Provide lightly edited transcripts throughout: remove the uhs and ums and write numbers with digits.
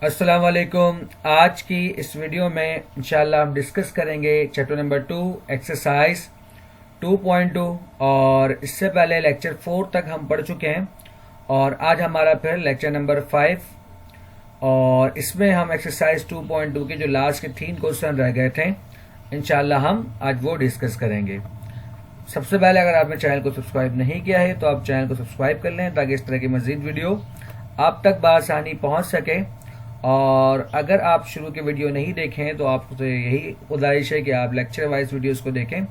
अस्सलाम वालेकुम। आज की इस वीडियो में इंशाल्लाह हम डिस्कस करेंगे चैप्टर नंबर 2 एक्सरसाइज 2.2 और इससे पहले लेक्चर 4 तक हम पढ़ चुके हैं और आज हमारा फिर लेक्चर नंबर 5 और इसमें हम एक्सरसाइज 2.2 के जो लास्ट के 3 क्वेश्चन रह गए थे इंशाल्लाह हम आज वो डिस्कस करेंगे। सबसे पहले अगर आपने चैनल को सब्सक्राइब नहीं किया है तो आप चैनल को सब्सक्राइब कर लें ताकि इस तरह की मजीद वीडियो आप तक बआसानी पहुंच सके। और अगर आप शुरू के वीडियो नहीं देखें तो आपको यही गुजारिश है कि आप लेक्चर वाइज वीडियोस को देखें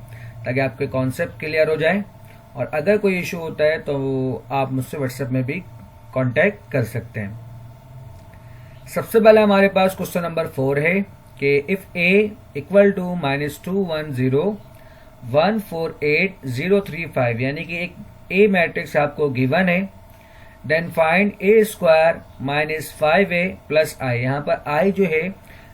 ताकि आपके कॉन्सेप्ट क्लियर हो जाए। और अगर कोई इशू होता है तो आप मुझसे व्हाट्सएप में भी कांटेक्ट कर सकते हैं। सबसे पहले हमारे पास क्वेश्चन नंबर 4 है कि इफ a इक्वल टू -210148035 यानी कि एक a मैट्रिक्स आपको गिवन है, then find a square -5a plus i। यहाँ पर i जो है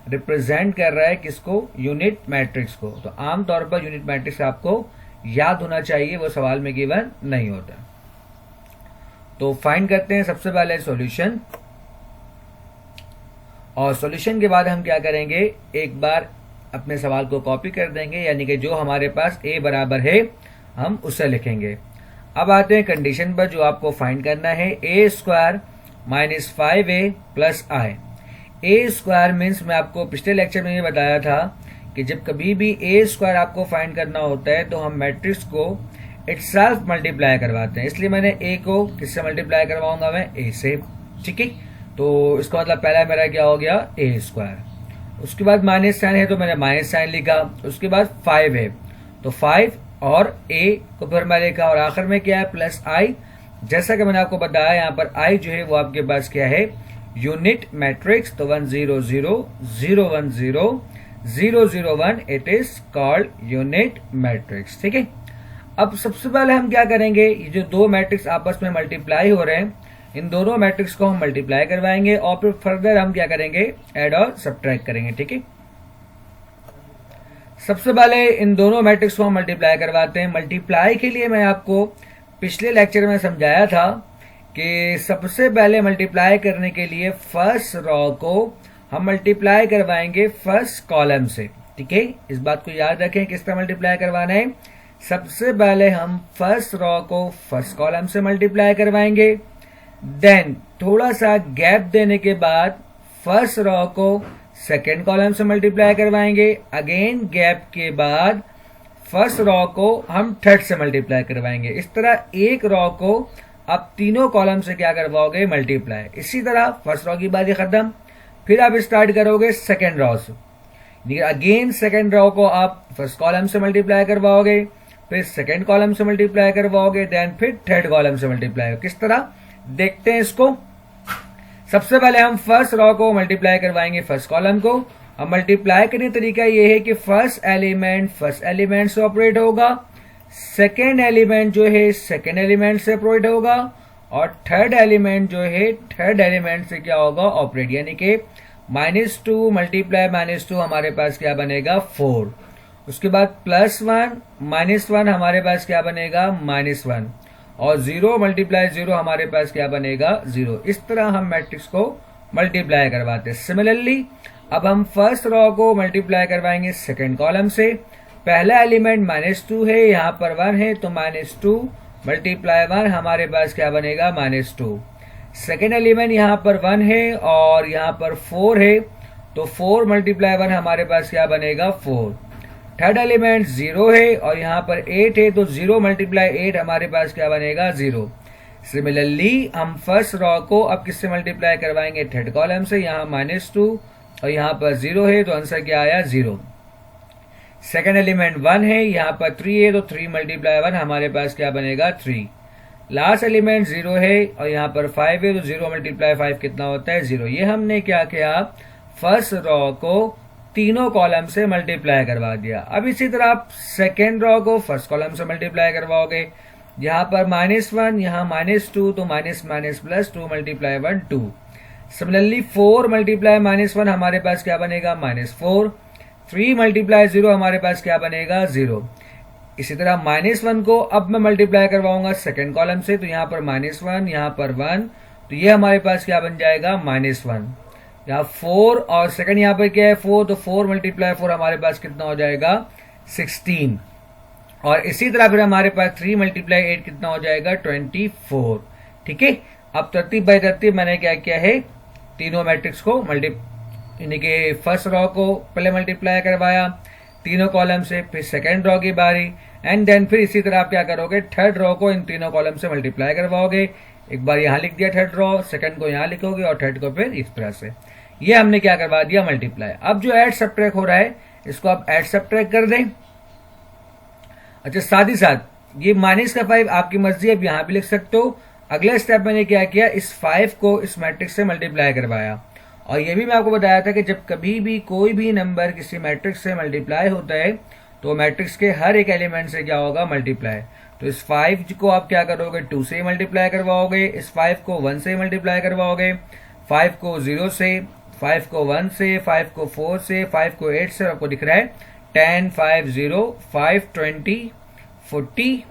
रिप्रेजेंट कर रहा है किसको? यूनिट मैट्रिक्स को। तो आमतौर पर यूनिट मैट्रिक्स आपको याद होना चाहिए, वो सवाल में गिवन नहीं होता। तो फाइंड करते हैं सबसे पहले सॉल्यूशन, और सॉल्यूशन के बाद हम क्या करेंगे, एक बार अपने सवाल को कॉपी कर देंगे, यानी कि जो हमारे पास a बराबर है हम उसे लिखेंगे। अब आते हैं कंडीशन पर जो आपको फाइंड करना है, a square -5a plus i। a square means मैं आपको पिछले लेक्चर में ये बताया था कि जब कभी भी a स्क्वायर आपको फाइंड करना होता है तो हम मैट्रिक्स को इटसेल्फ मल्टीप्लाई करवाते हैं। इसलिए मैंने a को किससे मल्टीप्लाई करवाऊंगा? मैं a से। ठीक है, तो इसका मतलब पहला मेरा क्या हो गया? a square. उसके बाद माइनस साइन है तो मैंने माइनस साइन लिखा। उसके बाद 5 है तो 5 और a को फिर मैं लिखा, और आखिर में क्या है? Plus i। जैसा कि मैंने आपको बताया यहाँ पर i जो है वो आपके पास क्या है? Unit matrix. तो 1 0 0 0 1 0 0 0 1 it is called unit matrix. ठीक है, अब सबसे पहले हम क्या करेंगे, ये जो दो मैट्रिक्स आपस में मल्टीप्लाई हो रहे हैं इन दोनों मैट्रिक्स को हम मल्टीप्लाई करवाएंगे और फिर फर्दर हम क्या करेंगे? ऐड और सब्ट्रैक्ट करेंगे। ठीक है, सबसे पहले इन दोनों मैट्रिक्स को हम मल्टीप्लाई करवाते हैं। मल्टीप्लाई के लिए मैं आपको पिछले लेक्चर में समझाया था कि सबसे पहले मल्टीप्लाई करने के लिए फर्स्ट रो को हम मल्टीप्लाई करवाएंगे फर्स्ट कॉलम से। ठीक है, इस बात को याद रखें किस तरह मल्टीप्लाई करवाना है। सबसे पहले हम फर्स्ट रो को फर्स्ट कॉलम से मल्टीप्लाई करवाएंगे, देन थोड़ा सा गैप देने के बाद फर्स्ट रो को सेकेंड कॉलम से मल्टीप्लाई करवाएंगे, अगेन गैप के बाद फर्स्ट रो को हम थर्ड से मल्टीप्लाई करवाएंगे। इस तरह एक रो को आप तीनों कॉलम से क्या करवाओगे? मल्टीप्लाई। इसी तरह फर्स्ट रो की बात खत्म, फिर आप स्टार्ट करोगे सेकेंड रो से। अगेन सेकेंड रो को आप फर्स्ट कॉलम से मल्टीप्लाई करवाओगे, फिर सेकेंड कॉलम से मल्टीप्लाई करवाओगे, देन फिर थर्ड कॉलम से मल्टीप्लाई। किस तरह देखते हैं इसको। सबसे पहले हम फर्स्ट रो को मल्टीप्लाई करवाएंगे फर्स्ट कॉलम को। अब मल्टीप्लाई करने का तरीका ये है कि फर्स्ट एलिमेंट से ऑपरेट होगा, सेकेंड एलिमेंट जो है सेकेंड एलिमेंट से ऑपरेट होगा, और थर्ड एलिमेंट जो है थर्ड एलिमेंट से क्या होगा? ऑपरेट। यानी कि -2 मल्टीप्लाई -2 हमारे पास क्या बनेगा? 4। उसके बाद +1 -1 हमारे पास क्या बनेगा? -1, और 0 मल्टीप्लाई 0 हमारे पास क्या बनेगा? 0। इस तरह हम मैट्रिक्स को मल्टीप्लाई करवाते हैं। सिमिलरली अब हम फर्स्ट रो को मल्टीप्लाई करवाएंगे सेकेंड कॉलम से। पहला एलिमेंट -2 है, यहाँ पर 1 है तो -2 मल्टीप्लाई 1 हमारे पास क्या बनेगा? -2। सेकेंड एलिमेंट यहाँ पर 1 है और यहाँ पर 4 है तो 4 मल्टीप्लाई 1 हमारे पास क्या बनेगा? 4। थर्ड एलिमेंट 0 है और यहाँ पर 8 है तो 0 मल्टीप्लाई 8 हमारे पास क्या बनेगा? 0। सिमिलरली हम फर्स्ट रो को अब किससे मल्टीप्लाई करवाएंगे? थर्ड कॉलम से। यहाँ -2 और यहाँ पर 0 है तो आंसर क्या आया? 0। सेकेंड एलिमेंट 1 है, यहाँ पर 3 है तो 3 मल्टीप्लाई 1 हमारे पास क्या बनेगा? 3। लास्ट एलिमेंट 0 है और यहाँ पर 5 है तो 0 मल्टीप्लाई 5 कितना होता है? 0। ये हमने क्या किया? फर्स्ट रो को तीनों कॉलम से मल्टीप्लाई करवा दिया। अब इसी तरह आप सेकेंड रो को फर्स्ट कॉलम से मल्टीप्लाई करवाओगे। यहाँ पर -1, यहाँ -2 तो -+2 मल्टीप्लाई 1 2। सिमिलरली 4 मल्टीप्लाई -1 हमारे पास क्या बनेगा? -4। 3 मल्टीप्लाई 0 हमारे पास क्या बनेगा? 0। इसी तरह -1 को अब मैं मल्टीप्लाई करवाऊंगा सेकेंड कॉलम से, तो यहाँ पर -1, यहाँ पर 1 तो ये हमारे पास क्या बन जाएगा? -1। यहाँ 4 और सेकंड यहाँ पर क्या है 4, तो 4 मल्टीप्लाई 4 हमारे पास कितना हो जाएगा 16। और इसी तरह फिर हमारे पास 3 मल्टीप्लाई 8 कितना हो जाएगा 24। ठीक है, अब तरतीब बाई तरतीब मैंने क्या किया है, तीनों मैट्रिक्स को यानी कि फर्स्ट रो को पहले मल्टीप्लाई करवाया तीनों कॉलम से, फिर सेकंड रो की बारी, एंड देन फिर इसी तरह आप क्या करोगे, थर्ड रो को इन तीनों कॉलम से मल्टीप्लाई करवाओगे। एक बार यहां लिख दिया थर्ड रो, सेकंड को यहां लिखोगे और थर्ड को फिर इस तरह से। ये हमने क्या करवा दिया, मल्टीप्लाई। अब जो ऐड सब्ट्रैक्ट हो रहा है इसको आप ऐड सब्ट्रैक्ट कर दें। अच्छा, साथ ही साथ ये माइनस का 5 आपकी मर्जी, अब यहां भी लिख सकते हो। अगले स्टेप मैंने क्या किया, इस 5 को इस मैट्रिक्स से मल्टीप्लाई करवाया। और ये भी मैं आपको बताया था कि जब कभी भी कोई भी नंबर किसी मैट्रिक्स से मल्टीप्लाई होता है तो मैट्रिक्स के हर एक एलिमेंट से क्या होगा, मल्टीप्लाई। तो इस 5 को आप क्या करोगे, 2 से मल्टीप्लाई करवाओगे, इस 5 को 1 से मल्टीप्लाई करवाओगे, 5 को 0 से, 5 को 1 से, 5 को 4 से, 5 को 8 से, आपको दिख रहा है 10, 5, 0, 5, 20, 40,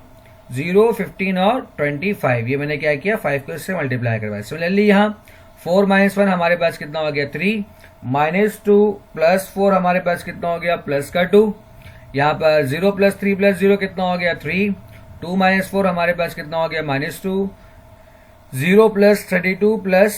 0, 15 और 25। ये मैंने क्या किया, 5 को इससे मल्टीप्लाई करवाया। सिमिलरली यहाँ 4 - 1 हमारे पास कितना हो गया 3, -2 + 4 हमारे पास कितना हो गया प्लस का 2। यहाँ पर 0 + 3 + 0 कितना हो गया 3, 2 - 4 हमारे पास कितना हो गया -2, 0 + 32 प्लस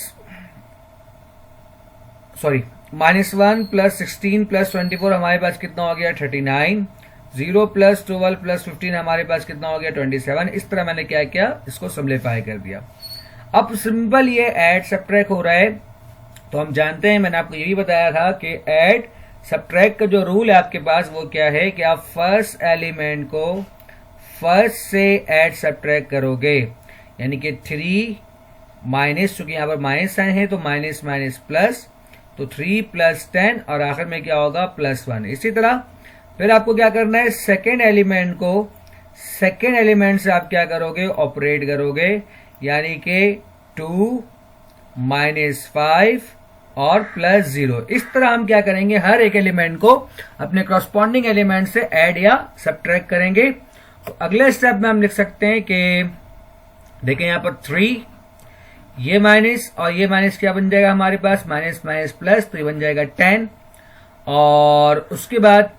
सॉरी -1 + 16 + 24 हमारे पास कितना हो गया 39, 0 + 12 + 15 हमारे पास कितना हो गया 27। इस तरह मैंने क्या किया, इसको सिंप्लीफाई कर दिया। अब सिंपल ये ऐड सब्ट्रैक्ट हो रहा है, तो हम जानते हैं, मैंने आपको ये भी बताया था कि ऐड सब्ट्रैक्ट का जो रूल है आपके पास वो क्या है कि आप फर्स्ट एलिमेंट को फर्स्ट से ऐड सब्ट्रैक्ट करोगे। यानी कि 3 माइनस, चूंकि यहां पर माइनस साइन है तो माइनस माइनस प्लस, तो 3 + 10 और आखिर में क्या होगा +1। इसी तरह फिर आपको क्या करना है, सेकेंड एलिमेंट को सेकेंड एलिमेंट से आप क्या करोगे, ऑपरेट करोगे। यानी कि 2 - 5 और +0। इस तरह हम क्या करेंगे, हर एक एलिमेंट को अपने करस्पॉन्डिंग एलिमेंट से ऐड या सब्ट्रैक्ट करेंगे। तो अगले स्टेप में हम लिख सकते हैं कि देखें यहां पर 3, ये माइनस और ये माइनस क्या बन जाएगा हमारे पास, माइनस माइनस प्लस, तो ये बन जाएगा 10। और उसके बाद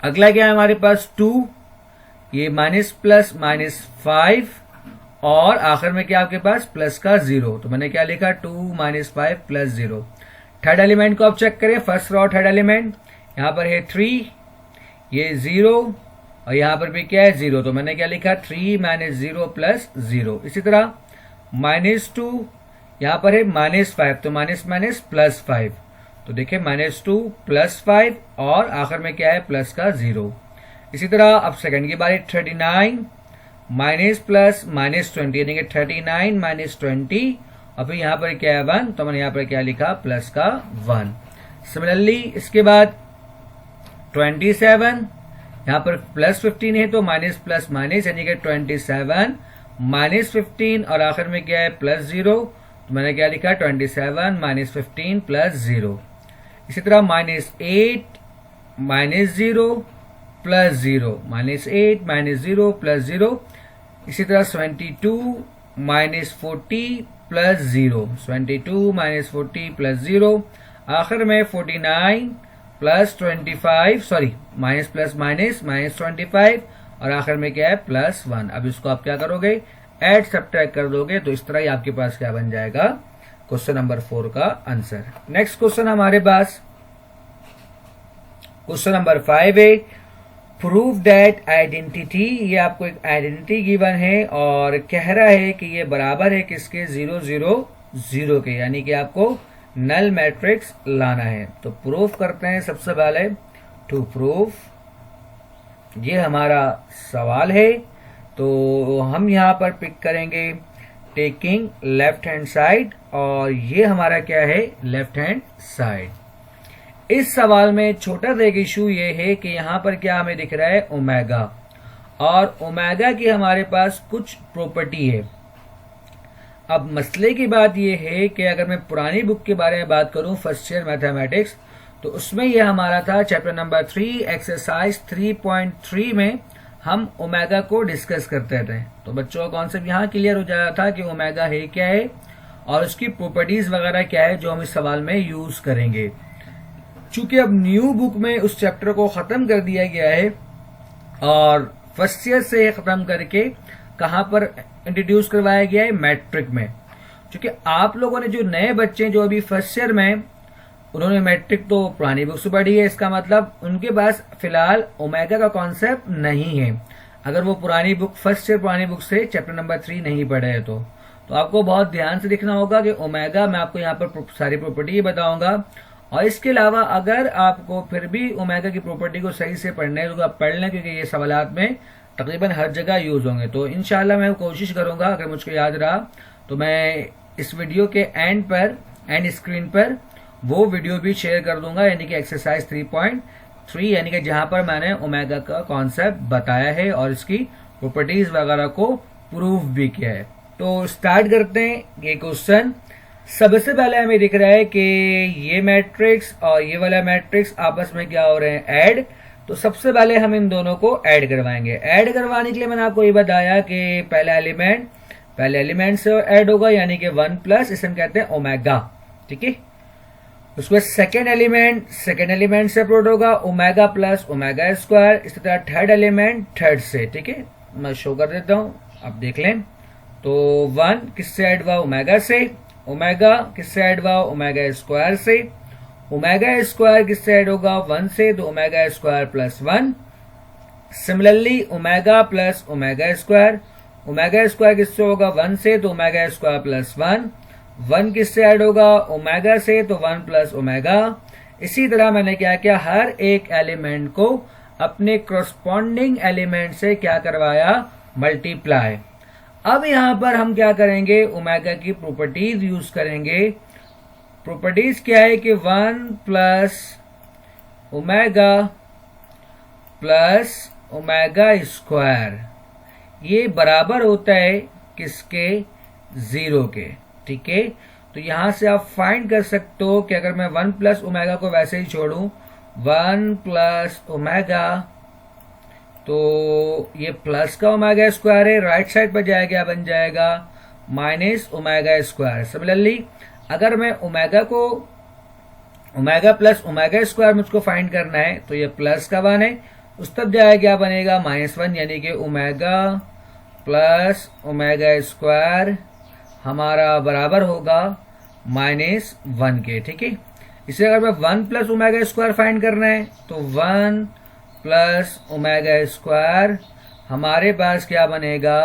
अगला क्या है हमारे पास 2, ये माइनस प्लस -5 और आखिर में क्या आपके पास प्लस का 0। तो मैंने क्या लिखा 2 - 5 + 0। थर्ड एलिमेंट को आप चेक करें, फर्स्ट रो थर्ड एलिमेंट, यहां पर है 3, ये 0 और यहां पर भी क्या है 0। तो मैंने क्या लिखा 3 - 0 + 0। इसी तरह -2, यहां पर है -5, तो माइनस माइनस +5। तो देखिए -2 + 5 और आखिर में क्या है प्लस का 0। इसी तरह अब सेकंड की बारी 39 माइनस प्लस -20, यानी कि 39 - 20 और फिर यहां पर क्या है 1, तो मैंने यहां पर क्या लिखा प्लस का 1। सिमिलरली इसके बाद 27, यहां पर +15 है तो माइनस प्लस माइनस, यानी कि 27 - 15 और आखिर में क्या है +0। तो मैंने क्या लिखा 27 - 15 + 0। इसी तरह -8 - 0 + 0, -8 - 0 + 0। इसी तरह 22 - 40 + 0, 22 - 40 + 0। आखिर में 49 + 25, सॉरी माइनस प्लस माइनस -25 और आखिर में क्या है +1। अब इसको आप क्या करोगे, ऐड सब्ट्रैक्ट कर दोगे, तो इस तरह ही आपके पास क्या बन जाएगा क्वेश्चन नंबर 4 का आंसर। नेक्स्ट क्वेश्चन हमारे पास क्वेश्चन नंबर 5 है, प्रूव दैट आइडेंटिटी। ये आपको एक आइडेंटिटी गिवन है और कह रहा है कि ये बराबर है किसके, 0 0 0 के, यानी कि आपको नल मैट्रिक्स लाना है। तो प्रूफ करते हैं सबसे पहले, टू प्रूफ, ये हमारा सवाल है। तो हम यहां पर पिक करेंगे टेकिंग लेफ्ट हैंड साइड, और ये हमारा क्या है लेफ्ट हैंड साइड। इस सवाल में छोटा सा एक इशू ये है कि यहां पर क्या हमें दिख रहा है ओमेगा, और ओमेगा की हमारे पास कुछ प्रॉपर्टी है। अब मसले की बात यह है कि अगर मैं पुरानी बुक के बारे में बात करूं, फर्स्ट ईयर मैथमेटिक्स, तो उसमें यह हमारा था चैप्टर नंबर 3 एक्सरसाइज 3.3 में हम ओमेगा को डिस्कस करते थे। तो बच्चों का कॉन्सेप्ट यहां क्लियर हो जाता था कि ओमेगा है क्या है, और उसकी प्रॉपर्टीज वगैरह क्या है जो हम इस सवाल में यूज करेंगे। चूंकि अब न्यू बुक में उस चैप्टर को खत्म कर दिया गया है और फर्स्ट ईयर से खत्म करके कहां पर इंट्रोड्यूस करवाया गया है, मैट्रिक में। क्योंकि आप लोगों ने जो नए बच्चे जो अभी फर्स्ट ईयर में, उन्होंने मैट्रिक तो पुरानी बुक से पढ़ी है, इसका मतलब उनके पास फिलहाल ओमेगा का कॉन्सेप्ट नहीं है। अगर वो पुरानी बुक फर्स्ट ईयर पुरानी बुक से चैप्टर नंबर 3 नहीं पढ़े है तो आपको बहुत ध्यान से देखना होगा कि ओमेगा मैं आपको यहाँ पर सारी प्रॉपर्टी बताऊंगा। और इसके अलावा अगर आपको फिर भी ओमेगा की प्रॉपर्टी को सही से पढ़ना है तो आप पढ़ लें, क्योंकि ये सवालात में तकरीबन हर जगह यूज होंगे। तो इंशाल्लाह मैं कोशिश करूंगा, अगर मुझको याद रहा तो मैं इस वीडियो के एंड स्क्रीन पर वो वीडियो भी शेयर कर दूंगा, यानी कि एक्सरसाइज 3.3, यानी कि जहां पर मैंने ओमेगा का कॉन्सेप्ट बताया है और इसकी प्रॉपर्टीज वगैरह को प्रूव भी किया है। तो स्टार्ट करते हैं ये क्वेश्चन। सबसे पहले हमें दिख रहा है कि ये मैट्रिक्स और ये वाला मैट्रिक्स आपस में क्या हो रहे हैं, ऐड। तो सबसे पहले हम इन दोनों को ऐड करवाएंगे। ऐड करवाने के लिए मैंने आपको ये बताया कि पहले एलिमेंट से ऐड होगा, यानी कि 1 प्लस, इसे हम कहते हैं ओमेगा, ठीक है। उसके बाद सेकेंड एलिमेंट से प्रोड होगा ओमेगा प्लस ओमेगा स्क्वायर। इसी तरह थर्ड एलिमेंट थर्ड से, ठीक है, मैं शो कर देता हूं, आप देख लें। तो 1 किससे ऐड हुआ, ओमेगा से। ओमेगा किससे ऐड हुआ, ओमेगा स्क्वायर से। ओमेगा स्क्वायर किससे ऐड होगा, 1 से, तो omega square plus 1। Similarly omega plus omega square किससे होगा, 1 से, तो ओमेगा स्क्वायर प्लस 1। 1 किससे ऐड होगा, ओमेगा से, तो 1 प्लस ओमेगा। इसी तरह मैंने क्या किया, हर एक एलिमेंट को अपने करस्पॉन्डिंग एलिमेंट से क्या करवाया, मल्टीप्लाई। अब यहां पर हम क्या करेंगे, ओमेगा की प्रॉपर्टीज यूज करेंगे। प्रॉपर्टीज क्या है कि 1 प्लस ओमेगा स्क्वायर ये बराबर होता है किसके, 0 के, ठीक है। तो यहां से आप फाइंड कर सकते हो कि अगर मैं 1 प्लस ओमेगा को वैसे ही छोड़ूं, 1 प्लस ओमेगा, तो ये प्लस का ओमेगा स्क्वायर है, राइट साइड पर जाएगा, बन जाएगा माइनस ओमेगा स्क्वायर। सिमिलरली अगर मैं ओमेगा प्लस ओमेगा स्क्वायर मुझको फाइंड करना है, तो ये प्लस का 1 है, उस तब जाएगा क्या बनेगा, -1, यानी कि ओमेगा प्लस ओमेगा स्क्वायर हमारा बराबर होगा -1 के, ठीक है। इसे अगर मैं 1 प्लस ओमेगा स्क्वायर फाइंड करना है, तो 1 प्लस ओमेगा स्क्वायर हमारे पास क्या बनेगा,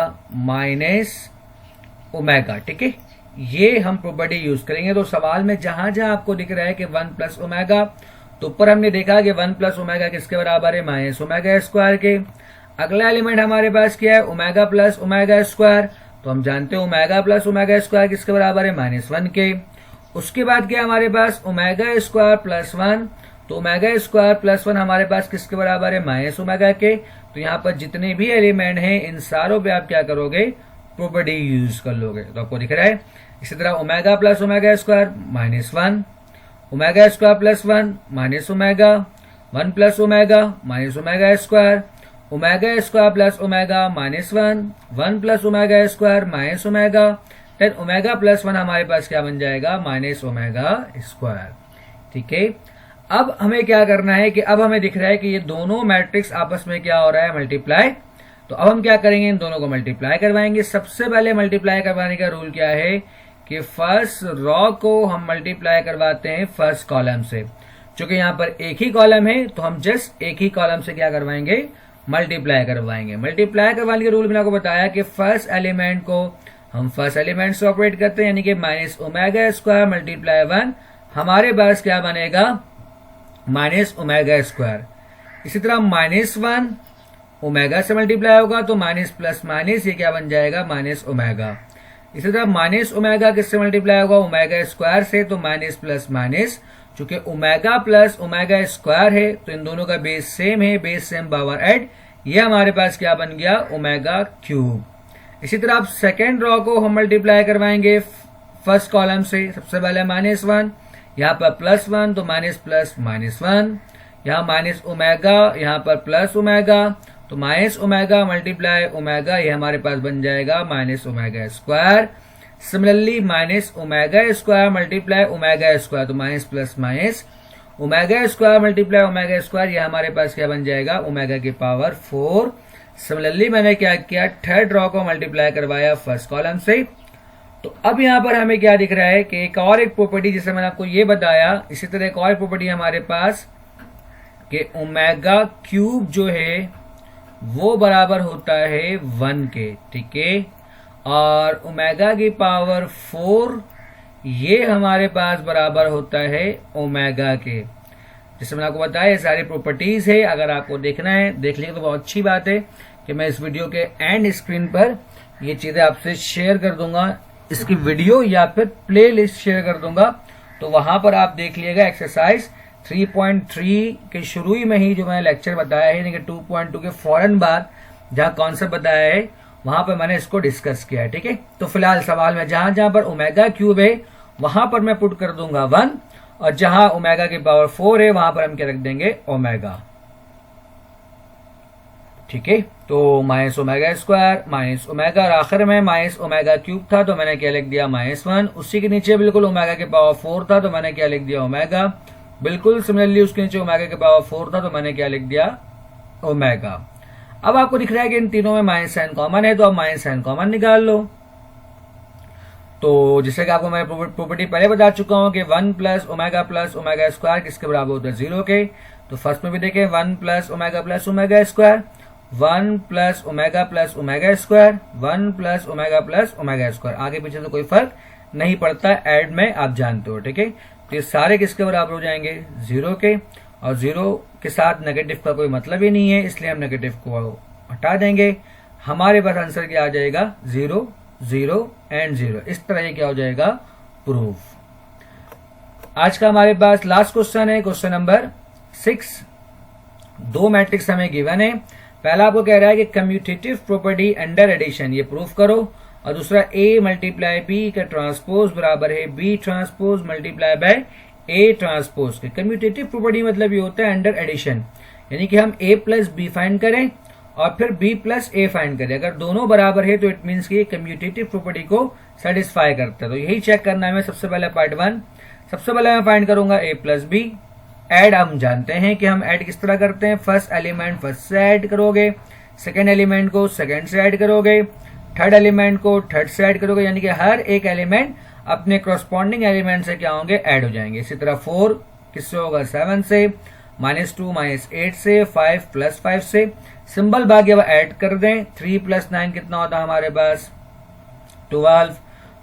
-ओमेगा, ठीक है। ये हम प्रॉपर्टी यूज करेंगे। तो सवाल में जहां जहां आपको दिख रहा है कि 1 प्लस ओमेगा, तो ऊपर हमने देखा कि 1 प्लस ओमेगा किसके बराबर है, -ओमेगा स्क्वायर के। अगला एलिमेंट हमारे पास क्या है, ओमेगा प्लस ओमेगा स्क्वायर, तो हम जानते हैं ओमेगा प्लस ओमेगा स्क्वायर किसके बराबर है, -1 के। उसके बाद क्या हमारे पास, ओमेगा स्क्वायर प्लस 1, तो ओमेगा स्क्वायर प्लस 1 हमारे पास किसके बराबर है, -ओमेगा के। तो यहाँ पर जितने भी एलिमेंट हैं इन सारों पे आप क्या करोगे, प्रॉपर्टी यूज कर लोगे। तो आपको दिख रहा है। इसी तरह omega plus omega square -1, omega square plus 1 -omega, 1 plus omega -omega square, omega square plus omega -1, 1 plus omega square -omega, then omega plus 1 हमारे पास क्या बन जाएगा, -ओमेगा स्क्वायर, ठीक है। अब हमें क्या करना है कि अब हमें दिख रहा है कि ये दोनों मैट्रिक्स आपस में क्या हो रहा है, मल्टीप्लाई। तो अब हम क्या करेंगे, इन दोनों को मल्टीप्लाई करवाएंगे। सबसे पहले मल्टीप्लाई करवाने का रूल क्या है कि फर्स्ट रॉ को हम मल्टीप्लाई करवाते हैं फर्स्ट कॉलम से। क्योंकि यहाँ पर एक ही कॉलम है तो हम जस्ट एक ही कॉलम से क्या करवाएंगे, मल्टीप्लाई करवाएंगे। मल्टीप्लाई करवाने के रूल मैंने आपको बताया कि फर्स्ट एलिमेंट को हम फर्स्ट एलिमेंट से ऑपरेट करते हैं, यानी कि -ओमेगा स्क्वायर मल्टीप्लाई 1 हमारे पास क्या बनेगा, -ओमेगा स्क्वायर। इसी तरह -1 ओमेगा से मल्टीप्लाई होगा तो माइनस प्लस माइनस ये क्या बन जाएगा, -ओमेगा। इसी तरह -ओमेगा किससे मल्टीप्लाई होगा, ओमेगा स्क्वायर से, तो माइनस प्लस माइनस। चूंकि ओमेगा प्लस ओमेगा स्क्वायर है तो इन दोनों का बेस सेम है, बेस सेम पावर ऐड, ये हमारे पास क्या बन गया, ओमेगा क्यूब। इसी तरह आप सेकेंड रॉ को हम मल्टीप्लाई करवाएंगे फर्स्ट कॉलम से। सबसे पहले -1, यहाँ पर +1 तो माइनस प्लस -1, यहाँ माइनस ओमेगा, यहाँ पर प्लस ओमेगा, तो -ओमेगा मल्टीप्लाई ओमेगा, ये हमारे पास बन जाएगा -omega square. Similarly minus omega square multiply omega square, तो minus plus minus omega square multiply omega square, ये हमारे पास क्या बन जाएगा ओमेगा की पावर 4। सिमिलरली मैंने क्या किया, थर्ड रॉ को मल्टीप्लाई करवाया फर्स्ट कॉलम से। तो अब यहां पर हमें क्या दिख रहा है कि एक प्रॉपर्टी जिसे मैंने आपको ये बताया, इसी तरह एक और प्रॉपर्टी हमारे पास कि ओमेगा क्यूब जो है वो बराबर होता है 1 के, ठीक है, और ओमेगा की पावर 4 ये हमारे पास बराबर होता है ओमेगा के। जैसे मैंने आपको बताया ये सारी प्रॉपर्टीज है, अगर आपको देखना है देख लीजिए तो बहुत अच्छी बात है कि मैं इस वीडियो के एंड स्क्रीन पर ये चीजें आपसे शेयर कर दूंगा, इसकी वीडियो या फिर प्ले लिस्ट शेयर कर दूंगा, तो वहां पर आप देख लीजिएगा। एक्सरसाइज 3.3 के शुरू ही में ही जो मैंने लेक्चर बताया है, यानी कि 2.2 के फौरन बाद जहां कॉन्सेप्ट बताया है वहां पर मैंने इसको डिस्कस किया है, ठीक है। तो फिलहाल सवाल में जहां जहां पर ओमेगा क्यूब है वहां पर मैं पुट कर दूंगा 1, और जहां ओमेगा की पावर 4 है वहां पर हम क्या रख देंगे ओमेगा, ठीक है। तो minus omega square minus omega, और आखिर में माइनस ओमेगा क्यूब था तो मैंने क्या लिख दिया -1। उसी के नीचे बिल्कुल ओमेगा की पावर 4 था तो मैंने क्या लिख दिया ओमेगा। बिल्कुल सिमिलरली उसके नीचे ओमेगा की पावर 4 था तो मैंने क्या लिख दिया ओमेगा। अब आपको दिख रहा है कि इन तीनों में माइनस साइन कॉमन है, तो आप माइनस साइन कॉमन निकाल लो। तो जैसे कि आपको मैं प्रॉपर्टी पहले बता चुका हूं कि 1 प्लस ओमेगा स्क्वायर किसके बराबर होता है 0 के। तो फर्स्ट में भी देखें 1 plus omega square, 1 plus omega square, 1 plus omega square, आगे पीछे तो कोई फर्क नहीं पड़ता, ऐड में आप जानते हो, ठीक है। तो ये सारे किसके बराबर हो जाएंगे 0 के, और 0 के साथ नेगेटिव का कोई मतलब ही नहीं है, इसलिए हम नेगेटिव को हटा देंगे। हमारे पास आंसर क्या आ जाएगा 0 0 एंड 0। इस तरह ये क्या हो जाएगा प्रूफ। आज का हमारे पास लास्ट क्वेश्चन है, क्वेश्चन नंबर 6। 2 मैट्रिक्स हमें गिवन है। पहला आपको कह रहा है कि कम्यूटेटिव प्रॉपर्टी अंडर एडिशन, ये प्रूफ करो, और दूसरा A मल्टीप्लाई B का ट्रांसपोज बराबर है B transpose multiply bye A transpose के। कम्यूटेटिव प्रॉपर्टी मतलब ये होता है अंडर एडिशन, यानी कि हम A प्लस B फाइंड करें और फिर B प्लस A फाइंड करें। अगर दोनों बराबर है तो इट मीन्स कि कम्यूटेटिव प्रॉपर्टी को सेटिस्फाई करता है। तो यही चेक करना है हमें। सबसे पहले पार्ट 1, सबसे पहले मैं फाइंड करूंगा A प्लस B। ऐड हम जानते हैं कि हम ऐड किस तरह करते हैं, फर्स्ट एलिमेंट फर्स्ट से ऐड करोगे, सेकेंड एलिमेंट को सेकेंड से ऐड करोगे, थर्ड एलिमेंट को थर्ड से ऐड करोगे, यानी कि हर एक एलिमेंट अपने करस्पॉन्डिंग एलिमेंट से क्या होंगे ऐड हो जाएंगे। इसी तरह 4 किससे होगा 7 से, -2 -8 से, 5 + 5 से। सिंबल भाग्य अब ऐड कर दें, 3 + 9 कितना होता है हमारे पास 12,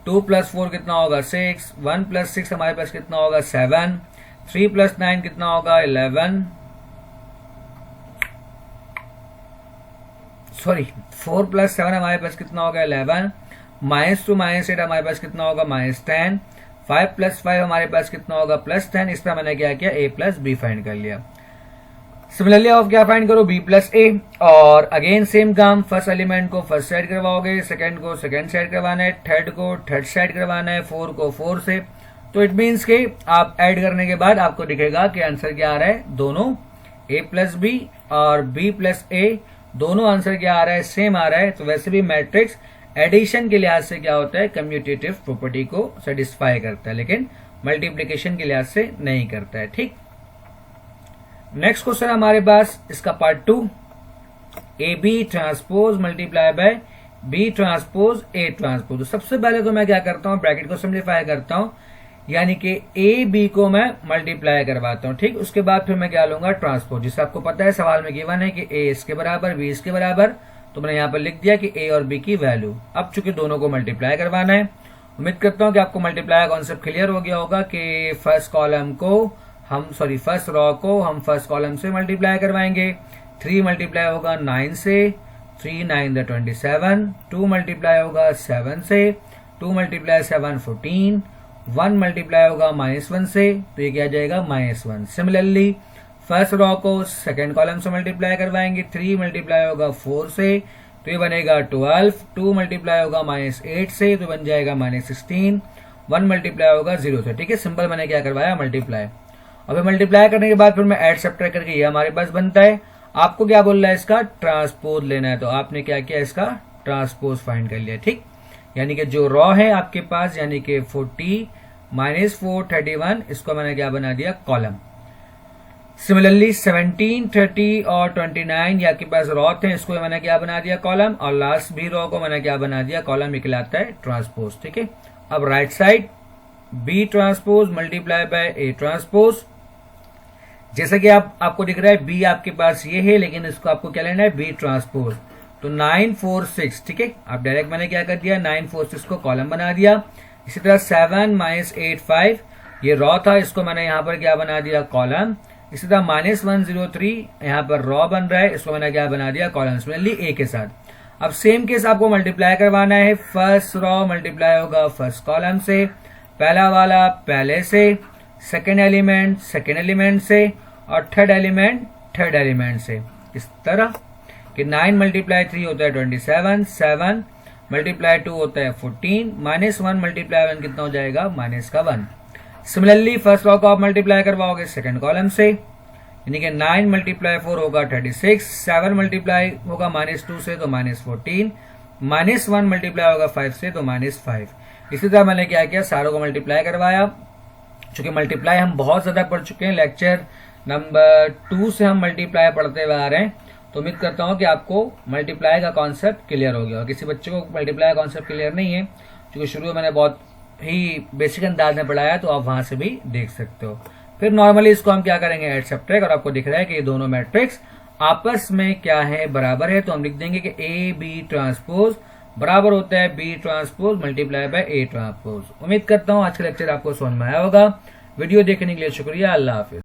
2 + 4 कितना होगा 6, 1 + 6 हमारे पास कितना होगा 7, 3 + 9 कितना होगा 11, सॉरी 4 + 7 हमारे पास कितना होगा 11, -2 -8 हमारे पास कितना होगा -10, 5 + 5 हमारे पास कितना होगा +10। इस तरह मैंने क्या किया A प्लस B फाइंड कर लिया। सिमिलरली आप क्या फाइंड करो B प्लस A, और अगेन सेम काम, फर्स्ट एलिमेंट को फर्स्ट साइड करवाओगे, सेकंड को सेकंड साइड करवाना है, थर्ड को थर्ड साइड करवाना है, 4 को 4 से। तो इट मीन्स कि आप ऐड करने के बाद आपको दिखेगा कि आंसर क्या आ रहा है, दोनों A प्लस B और B प्लस A दोनों आंसर क्या आ रहा है सेम आ रहा है। तो वैसे भी मैट्रिक्स एडिशन के लिहाज से क्या होता है कम्यूटेटिव प्रॉपर्टी को सेटिस्फाई करता है, लेकिन मल्टीप्लिकेशन के लिहाज से नहीं करता है, ठीक। नेक्स्ट क्वेश्चन हमारे पास इसका part 2, AB transpose multiply bye B transpose A transpose. तो सबसे पहले तो मैं क्या करता हूं, ब्रैकेट को सिंप्लीफाई करता हूं, यानी कि A B को मैं मल्टीप्लाई करवाता हूं, ठीक। उसके बाद फिर मैं क्या लूंगा ट्रांसपोज, जिससे आपको पता है सवाल में गिवन है कि A इसके बराबर B इसके बराबर, तो मैंने यहाँ पर लिख दिया कि A और B की वैल्यू। अब चूंकि दोनों को मल्टीप्लाई करवाना है, उम्मीद करता हूं कि आपको मल्टीप्लाई कॉन्सेप्ट क्लियर हो गया होगा कि फर्स्ट रॉ को हम फर्स्ट कॉलम से मल्टीप्लाई करवाएंगे। 3 मल्टीप्लाई होगा 9 से, 3 9 27, 2 मल्टीप्लाई होगा 7 से, 2 मल्टीप्लाई 7 14, 1 मल्टीप्लाई होगा -1 से, तो ये क्या जाएगा -1। सिमिलरली फर्स्ट रॉ को सेकंड कॉलम से मल्टीप्लाई करवाएंगे, 3 मल्टीप्लाई होगा 4 से, तो ये बनेगा 12, 2 मल्टीप्लाई होगा -8 से, तो बन जाएगा -16, 1 मल्टीप्लाई होगा 0 से, ठीक है। सिंपल मैंने क्या करवाया मल्टीप्लाई। अब मल्टीप्लाई करने के बाद फिर मैं ऐड सब्ट्रैक्ट करके ये हमारे पास बनता है। आपको क्या बोल रहा है, इसका ट्रांसपोज लेना है, तो आपने क्या किया, इसका ट्रांसपोज फाइंड कर लिया, ठीक। यानी कि जो रॉ है आपके पास, यानी कि 40 माइनस 4 31, इसको मैंने क्या बना दिया, कॉलम। सिमिलरली 17 30 और 29 ये आपके पास रॉ थे, इसको मैंने क्या बना दिया, कॉलम, और लास्ट भी रॉ को मैंने क्या बना दिया, कॉलम। निकलाता है ट्रांसपोज। ठीक है, अब right side B transpose multiply by A transpose. जैसा कि आपको दिख रहा है बी आपके पास ये है, लेकिन इसको आपको क्या लेना है, बी ट्रांसपोज। तो 9 4 6, ठीक है, अब डायरेक्ट मैंने क्या कर दिया, 9 4 6 को कॉलम बना दिया। इसी तरह 7 माइनस 8 5 ये रॉ था, इसको मैंने यहां पर क्या बना दिया, कॉलम। इसी तरह माइनस 103 यहां पर रॉ बन रहा है, इसको मैंने क्या बना दिया, कॉलम। सिमिलरली ए के साथ अब सेम केस आपको मल्टीप्लाई करवाना है। फर्स्ट रॉ मल्टीप्लाई होगा फर्स्ट कॉलम से, पहला वाला पहले से, सेकेंड एलिमेंट सेकेंड एलिमेंट से, और थर्ड एलिमेंट थर्ड एलिमेंट से। इस तरह कि 9 मल्टीप्लाई 3 होता है 27, 7 मल्टीप्लाई 2 होता है 14, माइनस 1 मल्टीप्लाई 1 कितना हो जाएगा, माइनस का 1। सिमिलरली फर्स्ट रॉ को आप मल्टीप्लाई करवाओगे सेकंड कॉलम से, यानी कि 9 मल्टीप्लाई 4 होगा 36, 7 मल्टीप्लाई होगा माइनस 2 से तो माइनस 14, माइनस 1 मल्टीप्लाई होगा 5 से तो माइनस 5। इसी तरह मैंने क्या किया, सारों को मल्टीप्लाई करवाया। चूंकि मल्टीप्लाई हम बहुत ज्यादा पढ़ चुके हैं, लेक्चर नंबर 2 से हम मल्टीप्लाई पढ़ते हुए आ रहे हैं, तो उम्मीद करता हूं कि आपको मल्टीप्लाई का कॉन्सेप्ट क्लियर हो गया। और किसी बच्चे को मल्टीप्लाई का कॉन्सेप्ट क्लियर नहीं है, क्योंकि शुरू में मैंने बहुत ही बेसिक अंदाज में पढ़ाया, तो आप वहां से भी देख सकते हो। फिर नॉर्मली इसको हम क्या करेंगे, एड सब्ट्रैक्ट, और आपको दिख रहा है कि ये दोनों मैट्रिक्स आपस में क्या है, बराबर है, तो हम लिख देंगे कि ए बी ट्रांसपोज बराबर होता है B transpose multiply by A transpose. उम्मीद करता हूं आज का लेक्चर आपको समझ में आया होगा। वीडियो देखने के लिए शुक्रिया। अल्लाह हाफिज।